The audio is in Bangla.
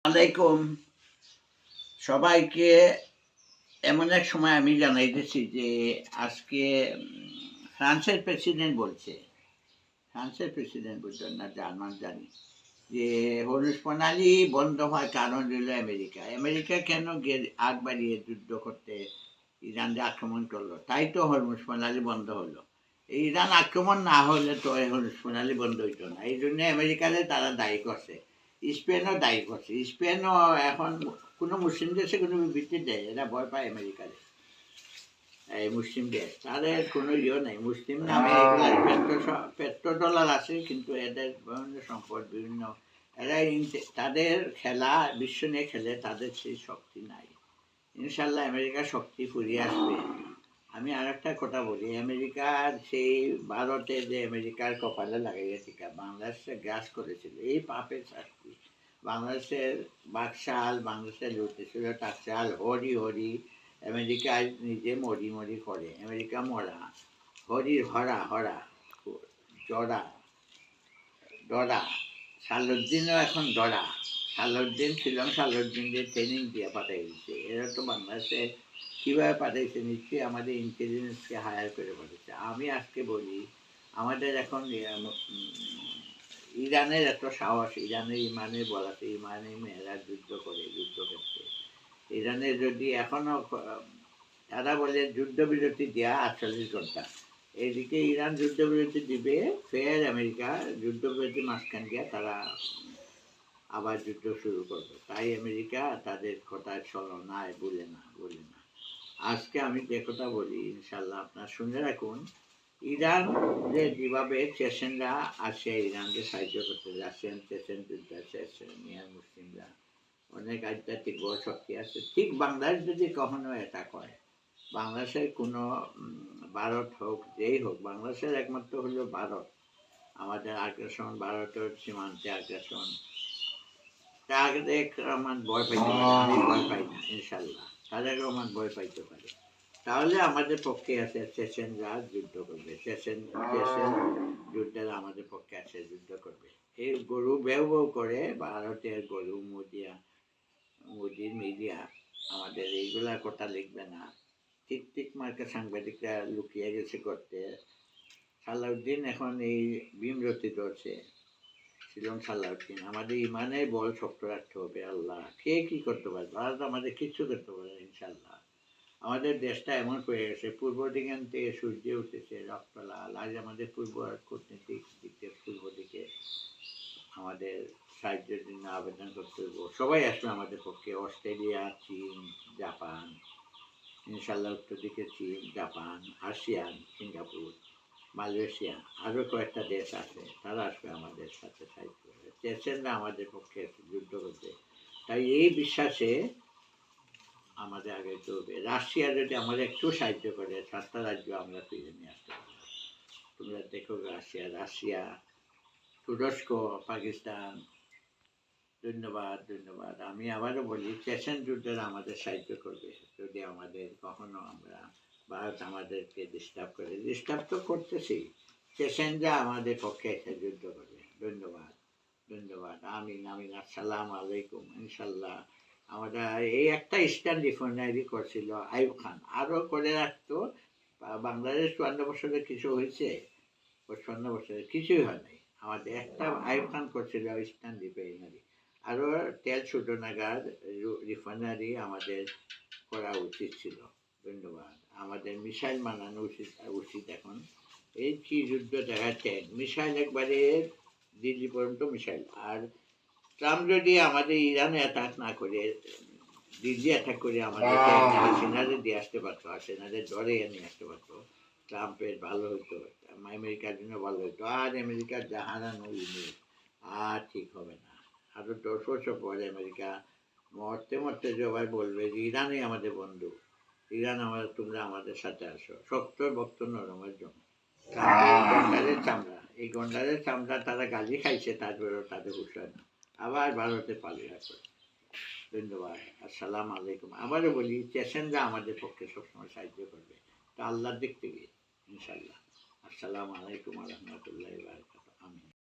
আলাইকুম সবাইকে। এমন এক সময় আমি জানাইতেছি যে আজকে ফ্রান্সের প্রেসিডেন্ট বলছে, ফ্রান্সের প্রেসিডেন্ট বলছেন না, জার্মান জানি যে হরমুজ প্রণালী বন্ধ হওয়ার কারণ রইল আমেরিকা। আমেরিকা কেন আগ বাড়িয়ে যুদ্ধ করতে ইরান যে আক্রমণ করলো, তাই তো হরমুজ প্রণালী বন্ধ হলো। এই ইরান আক্রমণ না হলে তো হরমুজ প্রণালী বন্ধ হইতো না। এই জন্য আমেরিকারে তারা দায়ী করছে, স্পেনও দায়ী করছে। স্পেনও এখন কোনো মুসলিম দেশে কোনো বিবৃতি দেয়, এরা ভয় পায় আমেরিকারে। এই মুসলিম দেশ তাদের কোনো ইয়ে নেই, মুসলিম নামে এগুলার পেট্রো ডলার আছে, কিন্তু এদের বিভিন্ন সম্পদ বিভিন্ন, এরা তাদের খেলা বিশ্ব নিয়ে খেলে, তাদের সেই শক্তি নাই। ইনশাল্লাহ আমেরিকার শক্তি ফুরিয়ে আসবে। আমি আর একটা কথা বলি, আমেরিকার সেই ভারতে যে আমেরিকার কপালে লাগাইয়া টিকা বাংলাদেশে গ্রাস করেছিল, এই পাপের শাস্তি। বাংলাদেশের বাকশাল, বাংলাদেশে লুটেছিল টাকশাল, হরি হরি। আমেরিকা নিজে মরি মরি করে, আমেরিকা মরা, হরির হরা হরা, জড়া ডরা। সালুদ্দিনও এখন ডরা। সালুদ্দিন শিলং সালুদ্দিনদের ট্রেনিং দিয়ে পাঠাই দিচ্ছে। এরা তো বাংলাদেশে কীভাবে পাঠাইছে, নিশ্চয়ই আমাদের ইন্টেলিজেন্সকে হায়ার করে পাঠাচ্ছে। আমি আজকে বলি, আমাদের এখন ইরানের এত সাহস, ইরানের ইমানে বলাতে, ইমানে মেয়েরা যুদ্ধ করে, যুদ্ধক্ষেত্রে ইরানের যদি এখনও তারা বলে যুদ্ধবিরতি দেওয়া 48 ঘন্টা, এইদিকে ইরান যুদ্ধবিরতি দিবে, ফের আমেরিকা যুদ্ধবিরতি মাঝখান দিয়ে তারা আবার যুদ্ধ শুরু করবে। তাই আমেরিকা তাদের কথা ছলনায় বলে না। আজকে আমি যে কথা বলি, ইনশাল্লাহ আপনার শুনে রাখুন। ইরান যে যেভাবে চেচেনরা আসে ইরানকে সাহায্য করতে, রাশিয়ান চেচেন যুদ্ধ, চেচেনিয়ার মুসলিমরা অনেক আধ্যাত্মিক বড় শক্তি আছে। ঠিক বাংলাদেশ যদি কখনো অ্যাটাক হয়, বাংলাদেশের কোনো ভারত হোক, যেই হোক, বাংলাদেশের একমাত্র হলো ভারত। আমাদের আগ্রাসন, ভারতের সীমান্তে আগ্রাসন, তারেক রহমান ভয় পাইতে পারে, আমি ভয় পাই না ইনশাল্লাহ। তারেক রহমান ভয় পাইতে পারে, তাহলে আমাদের পক্ষে আছে চেচেনরা যুদ্ধ করবে। চেচেন যুদ্ধের আমাদের পক্ষে আছে, যুদ্ধ করবে। এই গরু বেউ বেউ করে ভারতের গরু মোদির মিডিয়া আমাদের এইগুলা কথা লিখবে না। ঠিক ঠিক মার্কা সাংবাদিকরা লুকিয়ে গেছে করতে। সালাউদ্দিন এখন এই ভীমরতি ধরছে, শিলং সালাউদ্দিন। আমাদের ইমানের বল শক্ত রাখতে হবে। আল্লাহ কে কি করতে পারে, ভারত আমাদের কিচ্ছু করতে পারে ইনশাল্লাহ। আমাদের দেশটা এমন হয়ে গেছে, পূর্ব দিকে থেকে সূর্য উঠেছে রক্ত লাল। আজ আমাদের পূর্ব কূটনীতিক দিকে পূর্ব দিকে আমাদের সাহায্যের জন্য আবেদন করতে হবে। সবাই আসবে আমাদের পক্ষে, অস্ট্রেলিয়া, চীন, জাপান, ইনশাল্লাহ উত্তর দিকে চীন, জাপান, আসিয়ান, সিঙ্গাপুর, মালয়েশিয়া, আরও কয়েকটা দেশ আছে, তারা আসবে আমাদের সাথে সাহায্য করবে। চেচেনরা আমাদের পক্ষে যুদ্ধ করবে। তাই এই বিশ্বাসে আমাদের আগে চলবে। রাশিয়া যদি আমাদের একটু সাহায্য করে, 7টা রাজ্য আমরা ফিরে নিয়ে আসতে পারবো। তোমরা দেখো, রাশিয়া, তুরস্ক, পাকিস্তান। ধন্যবাদ। আমি আবারও বলি, চেচেন যুদ্ধের আমাদের সাহায্য করবে যদি আমাদের কখনো আমরা ভারত আমাদেরকে ডিস্টার্ব তো করতেছি। চেচেনরা আমাদের পক্ষে একটা যুদ্ধ করবে। ধন্যবাদ। আমিন। আসসালামু আলাইকুম। ইনশাল্লাহ আমরা এই একটা ইস্টার্ন রিফাইনারি করছিল আইয়ুব খান, আরও করে রাখতো। বাংলাদেশ 54 বছরে কিছু হয়েছে? 55 বছরে কিছুই হয় নাই। আমাদের একটা আইয়ুব খান করছিল ইস্টার্ন রিফাইনারি, আরও তেল শোধনাগার, রিফাইনারি আমাদের করা উচিত ছিল। ধন্যবাদ। আমাদের মিসাইল বানানো উচিত এখন। এই কি যুদ্ধ দেখাচ্ছেন, মিসাইল একবারে দিল্লি পর্যন্ত মিসাইল। আর ট্রাম্প যদি আমাদের ইরানে অ্যাটাক না করে, দিল্লি অ্যাটাক করে আমাদেরকে সেনাদের দিয়ে আসতে পারতো, আর সেনাদের ডরে নিয়ে আসতে পারতো, ট্রাম্পের ভালো হতো, আমেরিকার জন্য ভালো হতো। আর আমেরিকার জাহারানো ইমেজ আর ঠিক হবে না। আরও 10 বছর পরে আমেরিকা মরতে সবাই বলবে যে ইরানই আমাদের বন্ধু, ইরান তোমরা আমাদের সাথে আসো। শক্ত ভক্ত নরমের জন্য গন্ডারের চামড়া, এই গন্ডারের চামড়া তারা গালি খাইছে, তারপরেও তাদের হুঁশিয়ার না, আবার ভারতে পালিয়ে করে। ধন্যবাদ। আসসালামু আলাইকুম। আবারও বলি, চেচেনরা আমাদের পক্ষে সবসময় সাহায্য করবে, তা আল্লাহর দিক থেকে ইনশাল্লাহ। আসসালামু আলাইকুম রহমতুল্লাহ।